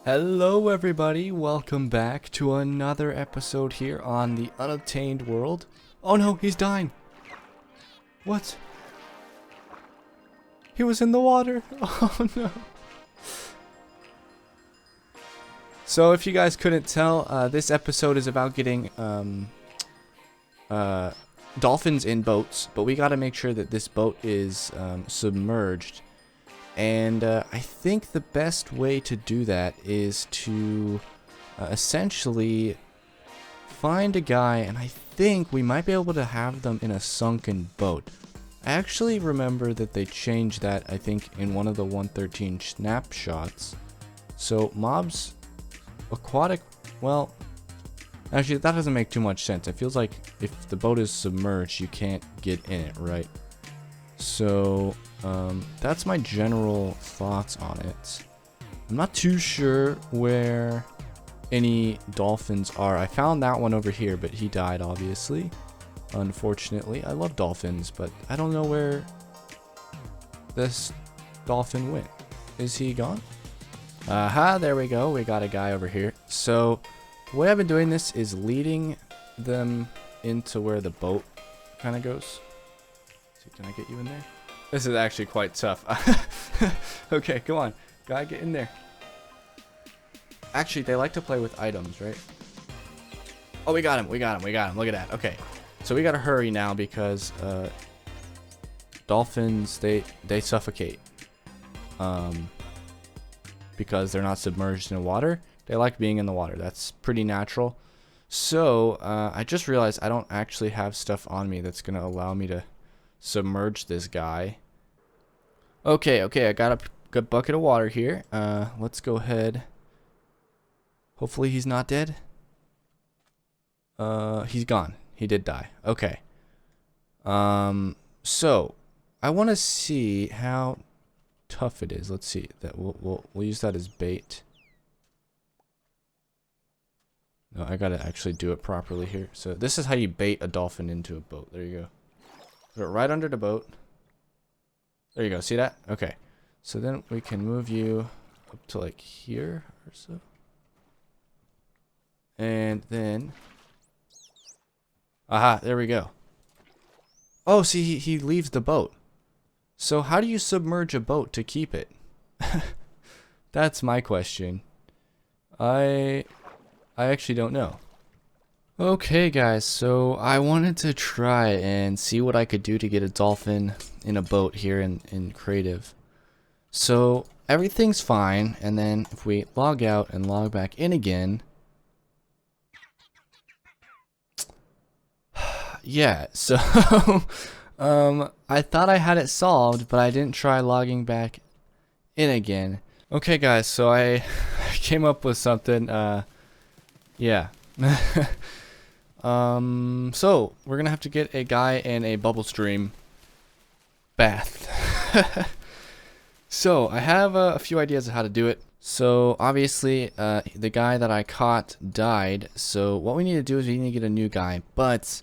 Hello everybody, welcome back to another episode here on the Unobtained world. Oh no, he's dying. What? He was in the water. Oh no. So if you guys couldn't tell, this episode is about getting dolphins in boats, but we gotta make sure that this boat is submerged. And I think the best way to do that is to essentially find a guy, and I think we might be able to have them in a sunken boat. I actually remember that they changed that, I think, in one of the 113 snapshots. So mobs, aquatic, well, actually that doesn't make too much sense. It feels like if the boat is submerged, you can't get in it, right? So that's my general thoughts on it. I'm not too sure where any dolphins are. I found that one over here, but he died, obviously. Unfortunately, I love dolphins, but I don't know where this dolphin went. Is he gone? Aha, there we go. We got a guy over here. So the way I've been doing this is leading them into where the boat kind of goes. Can I get you in there? This is actually quite tough. Okay, come on. Gotta get in there. Actually, they like to play with items, right? Oh, we got him. We got him. We got him. Look at that. Okay. So we gotta hurry now because dolphins, they suffocate. Because they're not submerged in water. They like being in the water. That's pretty natural. So I just realized I don't actually have stuff on me that's gonna allow me to submerge this guy. Okay, I got a good bucket of water here. Let's go ahead. Hopefully he's not dead. He's gone. He did die. Okay. So I want to see how tough it is. Let's see. That we'll use that as bait. No, I gotta actually do it properly here. So this is how you bait a dolphin into a boat. There you go. Put it right under the boat. There you go. See that? Okay. So then we can move you up to like here or so. And then... Aha, there we go. Oh, see, he leaves the boat. So how do you submerge a boat to keep it? That's my question. I actually don't know. Okay guys, so I wanted to try and see what I could do to get a dolphin in a boat here in creative. So everything's fine, and then if we log out and log back in again, yeah, so I thought I had it solved, but I didn't try logging back in again. Okay guys, so I came up with something, yeah. So we're gonna have to get a guy in a bubble stream bath. So I have a few ideas of how to do it. So obviously the guy that I caught died, so what we need to do is we need to get a new guy, but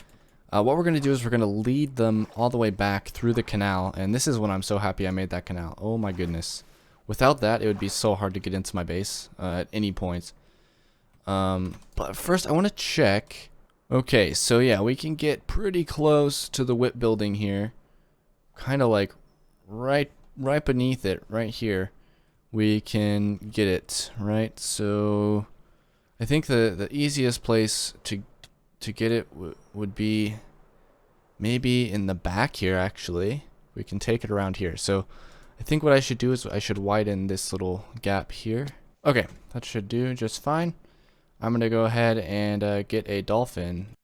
what we're gonna do is we're gonna lead them all the way back through the canal, and this is when I'm so happy I made that canal. Oh my goodness, without that it would be so hard to get into my base at any point. But first I want to check. Okay, so yeah, we can get pretty close to the whip building here. Kind of like right beneath it, right here. We can get it, right? So I think the easiest place to get it would be maybe in the back here, actually. We can take it around here. So I think what I should do is I should widen this little gap here. Okay, that should do just fine. I'm gonna go ahead and get a dolphin.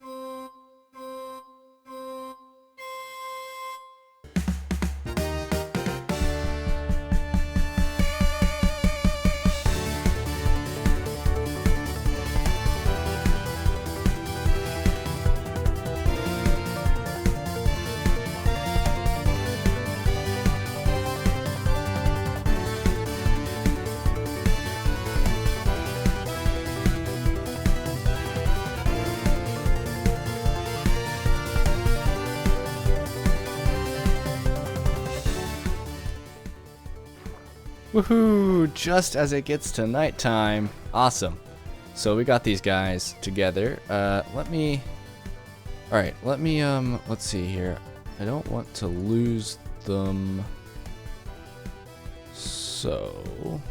Woohoo! Just as it gets to nighttime. Awesome. So we got these guys together. Let me, let's see here. I don't want to lose them. So,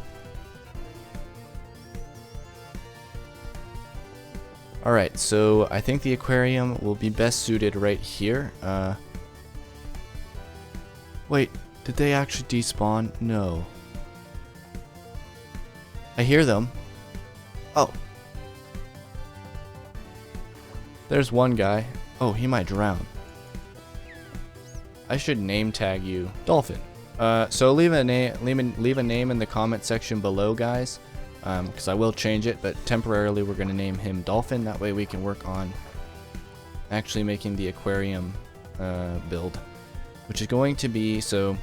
alright, so I think the aquarium will be best suited right here. Wait, did they actually despawn? No. I hear them. Oh. There's one guy. Oh, he might drown. I should name tag you Dolphin. So leave a name in the comment section below, guys, because I will change it, but temporarily we're going to name him Dolphin. That way we can work on actually making the aquarium build, which is going to be, so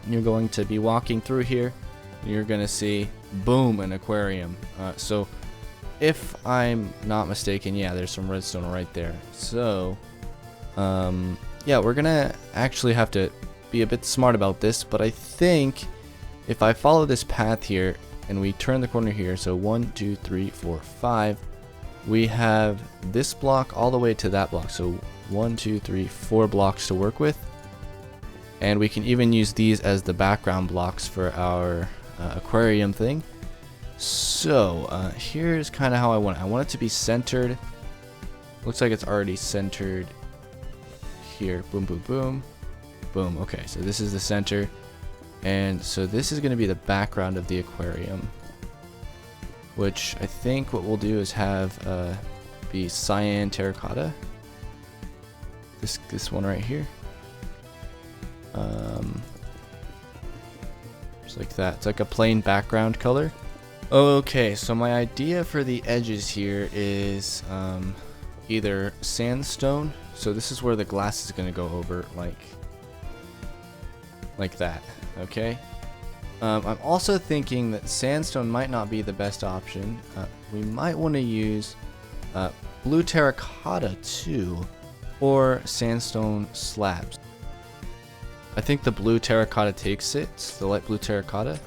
you're going to be walking through here, and you're going to see, boom, an aquarium. So if I'm not mistaken, yeah, there's some redstone right there. So, yeah, we're going to actually have to be a bit smart about this, but I think if I follow this path here and we turn the corner here, so 1 2 3 4 5, we have this block all the way to that block, so 1 2 3 4 blocks to work with, and we can even use these as the background blocks for our aquarium thing. So here's kind of how I want it. I want it to be centered. Looks like it's already centered here. Boom boom boom boom. Okay, so this is the center, and so this is going to be the background of the aquarium, which I think what we'll do is have be cyan terracotta. This one right here, just like that. It's like a plain background color. Okay, so my idea for the edges here is either sandstone. So this is where the glass is going to go over, like that. Okay. I'm also thinking that sandstone might not be the best option. We might want to use blue terracotta too, or sandstone slabs. I think the blue terracotta takes it. It's the light blue terracotta.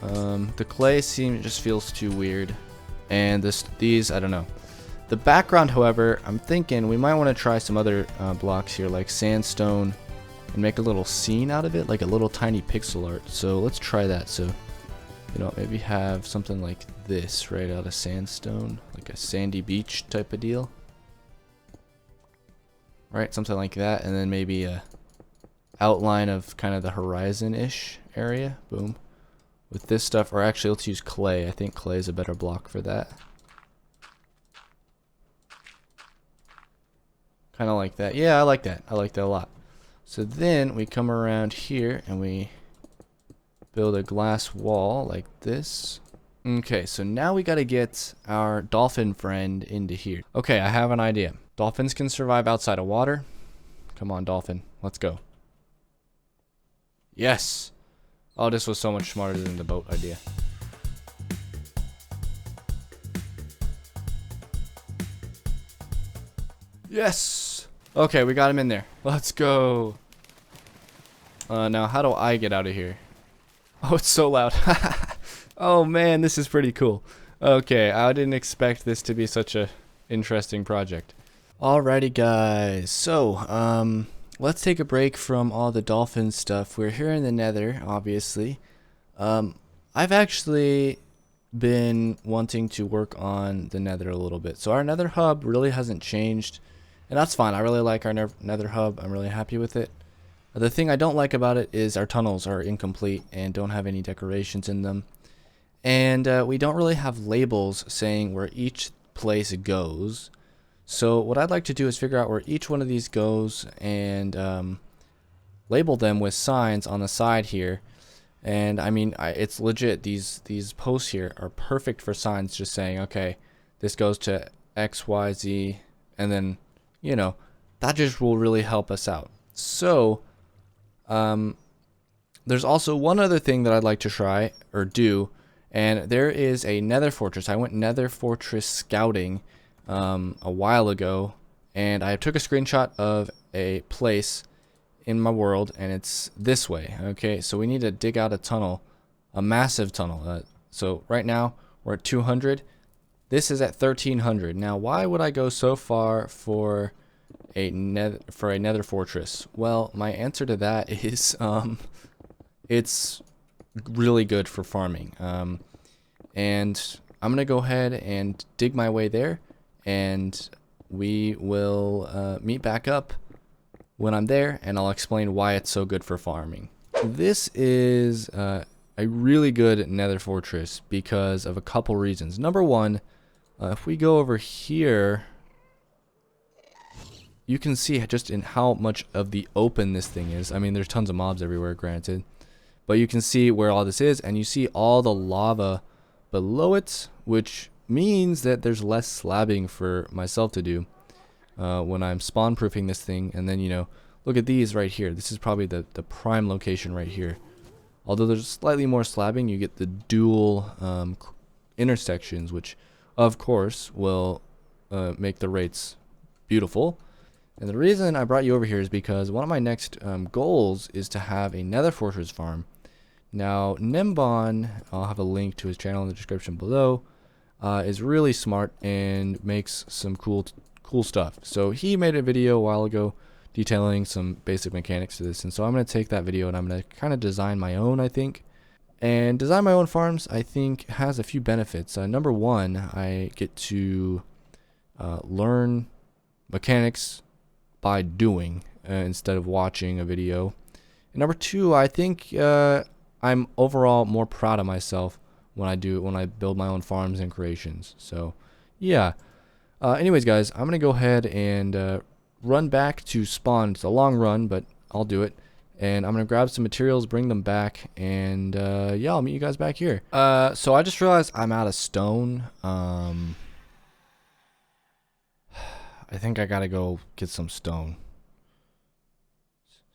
The clay just feels too weird, and these I don't know. The background, however, I'm thinking we might want to try some other blocks here, like sandstone, and make a little scene out of it, like a little tiny pixel art. So let's try that. So, you know, maybe have something like this right out of sandstone, like a sandy beach type of deal. Right, something like that, and then maybe a outline of kind of the horizon-ish area. Boom. With this stuff, or actually let's use clay. I think clay is a better block for that. Kind of like that. Yeah, I like that. I like that a lot. So then we come around here and we build a glass wall like this. Okay, so now we got to get our dolphin friend into here. Okay, I have an idea. Dolphins can survive outside of water. Come on, dolphin. Let's go. Yes! Oh, this was so much smarter than the boat idea. Yes! Okay, we got him in there. Let's go. Now, how do I get out of here? Oh, it's so loud. Oh, man, this is pretty cool. Okay, I didn't expect this to be such a interesting project. Alrighty, guys. So, let's take a break from all the dolphin stuff. We're here in the Nether, obviously. I've actually been wanting to work on the Nether a little bit. So our Nether hub really hasn't changed, and that's fine. I really like our Nether hub. I'm really happy with it. The thing I don't like about it is our tunnels are incomplete and don't have any decorations in them. And we don't really have labels saying where each place goes. So what I'd like to do is figure out where each one of these goes and label them with signs on the side here. And I mean, it's legit. These posts here are perfect for signs, just saying, okay, this goes to X, Y, Z, and then, you know, that just will really help us out. So there's also one other thing that I'd like to try or do, and there is a Nether fortress. I went Nether fortress scouting a while ago, and I took a screenshot of a place in my world, and it's this way. Okay, so we need to dig out a tunnel, a massive tunnel. So right now we're at 200. This is at 1300. Now, why would I go so far for a nether fortress? Well, my answer to that is it's really good for farming. And I'm gonna go ahead and dig my way there, and we will meet back up when I'm there, and I'll explain why it's so good for farming. This is a really good nether fortress because of a couple reasons. Number one, if we go over here, you can see just in how much of the open this thing is. I mean, there's tons of mobs everywhere, granted, but you can see where all this is, and you see all the lava below it, which means that there's less slabbing for myself to do when I'm spawn proofing this thing. And then, you know, look at these right here. This is probably the prime location right here. Although there's slightly more slabbing, you get the dual intersections, which of course will make the rates beautiful. And the reason I brought you over here is because one of my next goals is to have a nether fortress farm. Now, Nimbon, I'll have a link to his channel in the description below, is really smart and makes some cool stuff. So he made a video a while ago detailing some basic mechanics to this, and so I'm going to take that video and I'm going to kind of design my own, I think. And design my own farms, I think, has a few benefits. Number one, I get to learn mechanics by doing instead of watching a video. And number two, I think I'm overall more proud of myself when I build my own farms and creations. So yeah. Anyways, guys, I'm gonna go ahead and run back to spawn. It's a long run, but I'll do it. And I'm gonna grab some materials, bring them back, and yeah, I'll meet you guys back here. So I just realized I'm out of stone. I think I gotta go get some stone.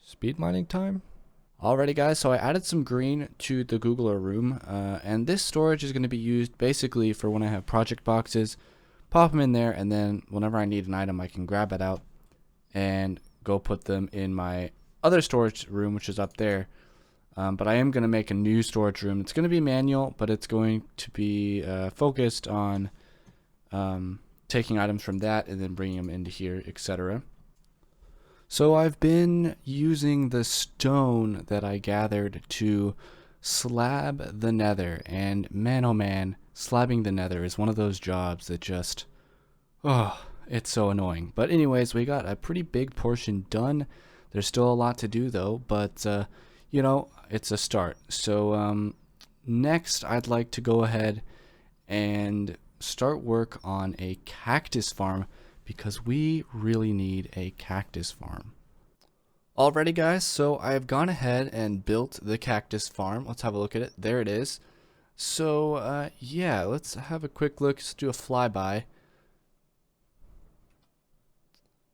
Speed mining time. Alrighty, guys, so I added some green to the Googler room, and this storage is going to be used basically for when I have project boxes. Pop them in there, and then whenever I need an item, I can grab it out and go put them in my other storage room, which is up there. But I am going to make a new storage room. It's going to be manual, but it's going to be focused on taking items from that and then bringing them into here, etc. So I've been using the stone that I gathered to slab the nether, and man oh man, slabbing the nether is one of those jobs that just, oh, it's so annoying. But anyways, we got a pretty big portion done. There's still a lot to do though, but you know, it's a start. So next I'd like to go ahead and start work on a cactus farm, because we really need a cactus farm. Alrighty, guys, so I've gone ahead and built the cactus farm. Let's have a look at it. There it is. So yeah, let's have a quick look. Let's do a flyby.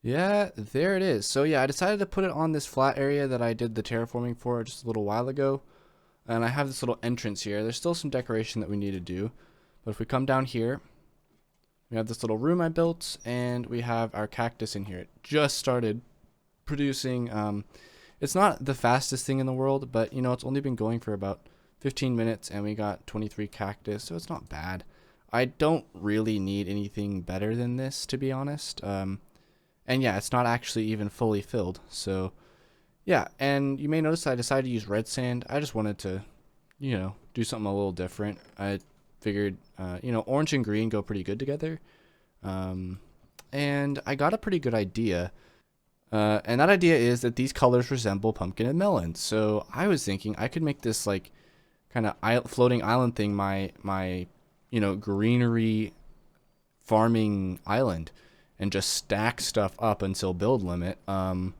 Yeah, there it is. So yeah, I decided to put it on this flat area that I did the terraforming for just a little while ago. And I have this little entrance here. There's still some decoration that we need to do. But if we come down here, we have this little room I built, and we have our cactus in here. It just started producing. It's not the fastest thing in the world, but you know, it's only been going for about 15 minutes, and we got 23 cactus, so it's not bad. I don't really need anything better than this, to be honest. And yeah, it's not actually even fully filled. So yeah, and you may notice I decided to use red sand. I just wanted to, you know, do something a little different. I figured, you know, orange and green go pretty good together. And I got a pretty good idea. And that idea is that these colors resemble pumpkin and melon. So I was thinking I could make this like kind of floating island thing my you know, greenery farming island, and just stack stuff up until build limit. I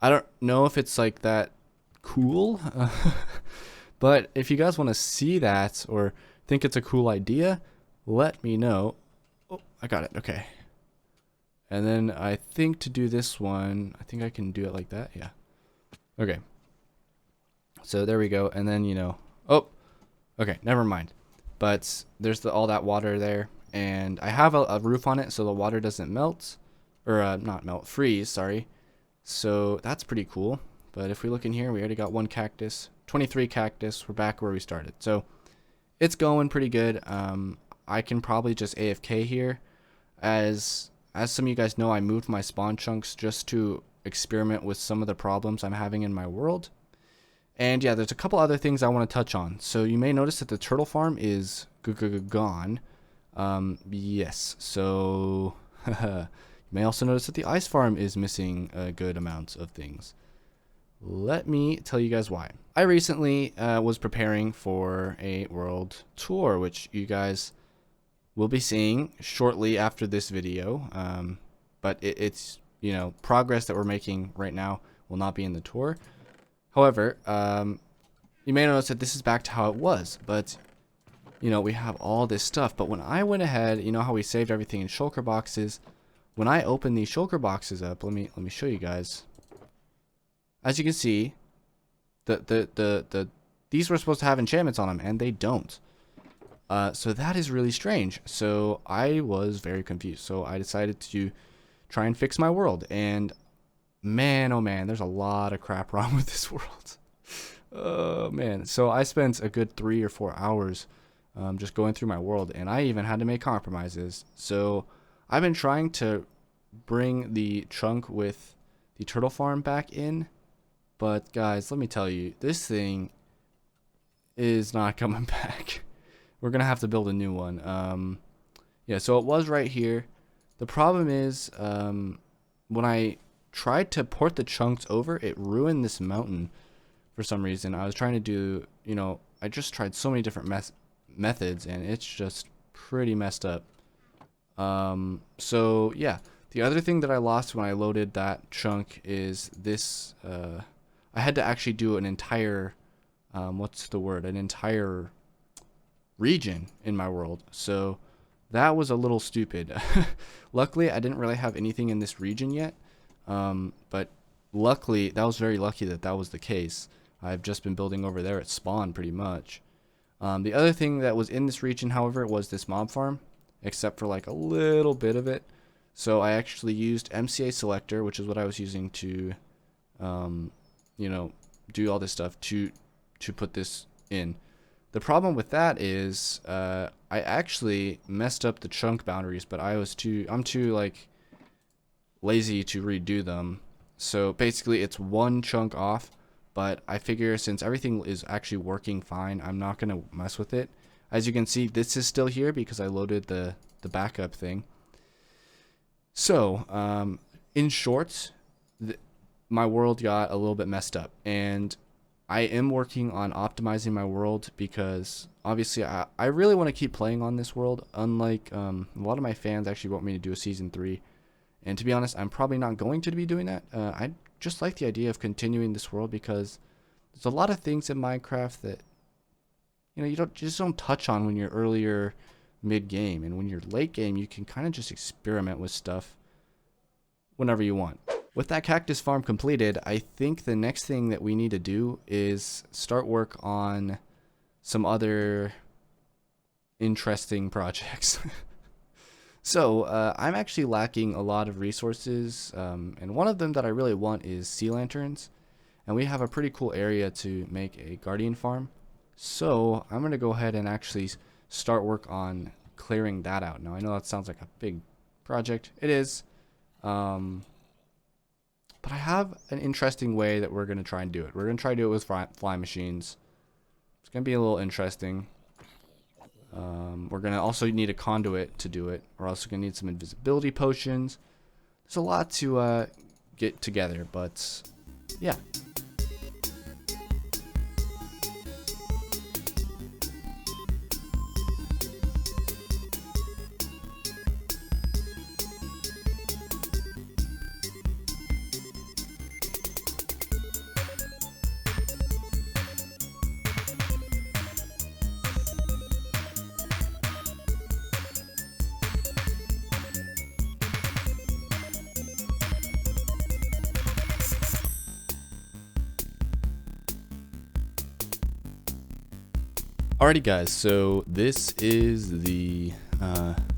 don't know if it's like that cool, but if you guys want to see that or think it's a cool idea, let me know. Oh, I got it. Okay. And then I think to do this one, I think I can do it like that. Yeah. Okay. So there we go. And then, you know, oh, okay, never mind. But there's all that water there, and I have a roof on it so the water doesn't melt, or not melt, freeze, sorry. So that's pretty cool. but if we look in here, we already got 1 cactus, 23 cactus. We're back where we started. So it's going pretty good. I can probably just AFK here. As some of you guys know, I moved my spawn chunks just to experiment with some of the problems I'm having in my world. And yeah, there's a couple other things I want to touch on. So you may notice that the turtle farm is gone. Yes, so you may also notice that the ice farm is missing a good amount of things. Let me tell you guys why. I recently was preparing for a world tour, which you guys will be seeing shortly after this video. But it's, you know, progress that we're making right now will not be in the tour. However, you may notice that this is back to how it was, but you know, we have all this stuff. But when I went ahead, you know how we saved everything in shulker boxes. When I opened these shulker boxes up, let me show you guys. As you can see, these were supposed to have enchantments on them, and they don't. So that is really strange. So I was very confused. So I decided to try and fix my world. And man, oh man, there's a lot of crap wrong with this world. Oh man. So I spent a good 3 or 4 hours just going through my world, and I even had to make compromises. So I've been trying to bring the chunk with the turtle farm back in. But guys, let me tell you, this thing is not coming back. We're going to have to build a new one. Yeah, so it was right here. The problem is, when I tried to port the chunks over, it ruined this mountain for some reason. I was trying to do, you know, I just tried so many different methods, and it's just pretty messed up. So, yeah. The other thing that I lost when I loaded that chunk is this. I had to actually do an entire, what's the word? An entire region in my world. So that was a little stupid. Luckily, I didn't really have anything in this region yet. But luckily, that was very lucky that that was the case. I've just been building over there at spawn pretty much. The other thing that was in this region, however, was this mob farm, except for like a little bit of it. So I actually used MCA selector, which is what I was using to, you know, do all this stuff to put this in. The problem with that is I actually messed up the chunk boundaries, but I'm too like lazy to redo them. So basically it's 1 chunk off, but I figure since everything is actually working fine, I'm not going to mess with it. As you can see, this is still here because I loaded the backup thing. So in short, my world got a little bit messed up, and I am working on optimizing my world because obviously I really want to keep playing on this world, unlike a lot of my fans actually want me to do a season 3. And to be honest, I'm probably not going to be doing that. I just like the idea of continuing this world because there's a lot of things in Minecraft that, you know, you just don't touch on when you're earlier mid game, and when you're late game you can kind of just experiment with stuff whenever you want. With that cactus farm completed, I think the next thing that we need to do is start work on some other interesting projects. So I'm actually lacking a lot of resources, and one of them that I really want is sea lanterns, and we have a pretty cool area to make a guardian farm. So I'm going to go ahead and actually start work on clearing that out. Now I know that sounds like a big project. It is. But I have an interesting way that we're going to try and do it. We're going to try to do it with fly machines. It's going to be a little interesting. We're going to also need a conduit to do it. We're also going to need some invisibility potions. There's a lot to get together, but yeah. Alrighty guys, so this is the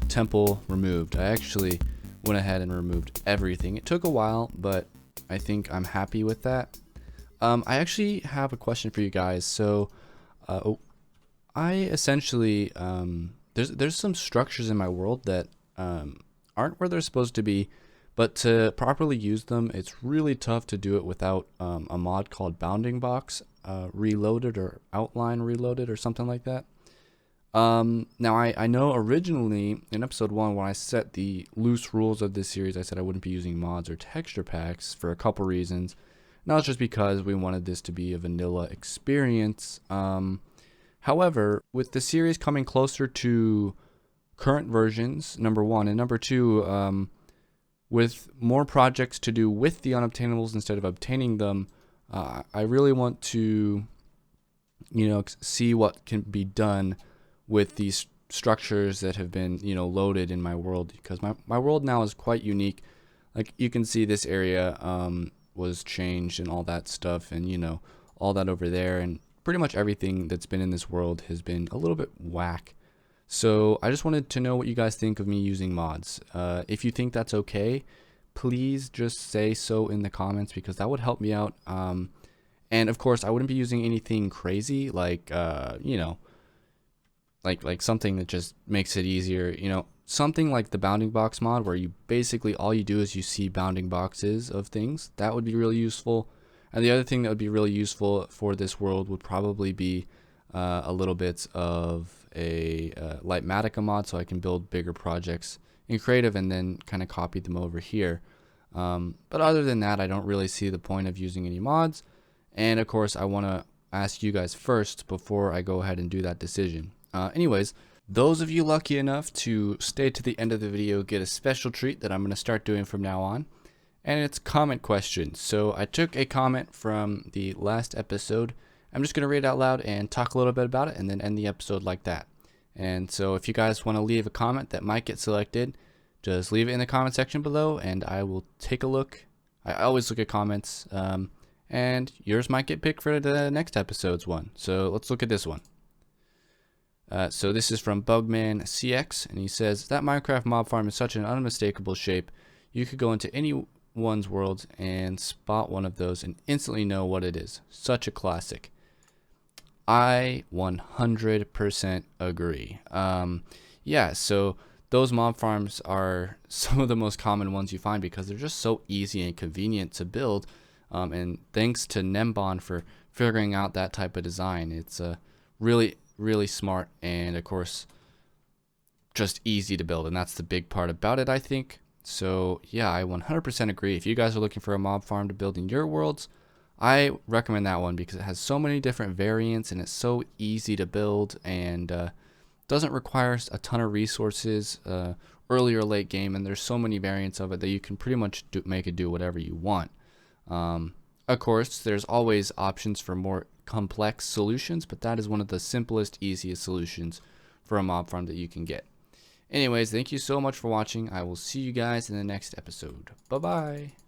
temple removed. I actually went ahead and removed everything. It took a while, but I think I'm happy with that. I actually have a question for you guys. So, I essentially there's some structures in my world that aren't where they're supposed to be, but to properly use them, it's really tough to do it without a mod called Bounding Box Reloaded or Outline Reloaded or something like that. Now I know originally in episode 1 when I set the loose rules of this series, I said I wouldn't be using mods or texture packs for a couple reasons. Not just because we wanted this to be a vanilla experience. However, with the series coming closer to current versions, number 1, and number 2, with more projects to do with the unobtainables instead of obtaining them, I really want to, see what can be done with these structures that have been, loaded in my world, because my world now is quite unique. Like you can see this area was changed and all that stuff, and all that over there, and pretty much everything that's been in this world has been a little bit whack. So I just wanted to know what you guys think of me using mods. If you think that's okay, please just say so in the comments, because that would help me out. And of course I wouldn't be using anything crazy like like something that just makes it easier, something like the bounding box mod where you basically all you do is you see bounding boxes of things. That would be really useful. And the other thing that would be really useful for this world would probably be a little bit of a Lightmatica mod, so I can build bigger projects in creative and then kind of copy them over here. But other than that, I don't really see the point of using any mods. And of course I want to ask you guys first before I go ahead and do that decision. Anyways, those of you lucky enough to stay to the end of the video get a special treat that I'm going to start doing from now on, and it's comment questions. So I took a comment from the last episode. I'm just going to read it out loud and talk a little bit about it and then end the episode like that. And so if you guys want to leave a comment that might get selected, just leave it in the comment section below and I will take a look. I always look at comments, and yours might get picked for the next episode's one. So let's look at this one. So this is from Bugman CX, and he says, that Minecraft mob farm is such an unmistakable shape. You could go into anyone's world and spot one of those and instantly know what it is. Such a classic. I 100% agree. Yeah, so those mob farms are some of the most common ones you find because they're just so easy and convenient to build. And thanks to Nembon for figuring out that type of design. It's really smart, and of course just easy to build, and that's the big part about it, I think. So yeah, I 100% agree. If you guys are looking for a mob farm to build in your worlds, I recommend that one because it has so many different variants and it's so easy to build, and doesn't require a ton of resources early or late game, and there's so many variants of it that you can pretty much make it do whatever you want. Of course there's always options for more complex solutions, but that is one of the simplest, easiest solutions for a mob farm that you can get. Anyways, thank you so much for watching. I will see you guys in the next episode. Bye bye.